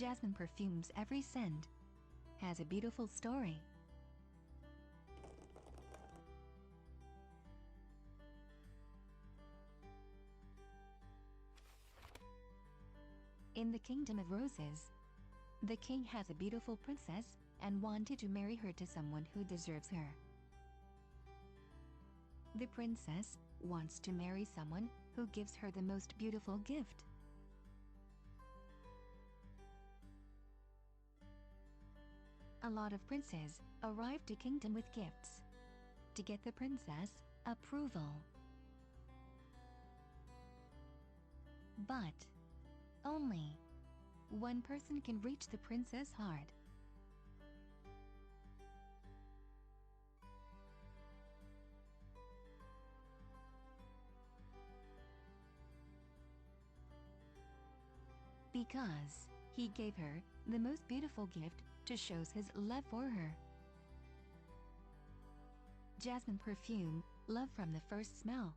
Jasmine Perfumes. Every scent has a beautiful story. In the Kingdom of Roses, the king has a beautiful princess and wanted to marry her to someone who deserves her. The princess wants to marry someone who gives her the most beautiful gift. A lot of princes arrive to kingdom with gifts to get the princess approval. But only one person can reach the princess' heart. Because he gave her the most beautiful gift to show his love for her. Jasmine Perfume, love from the first smell.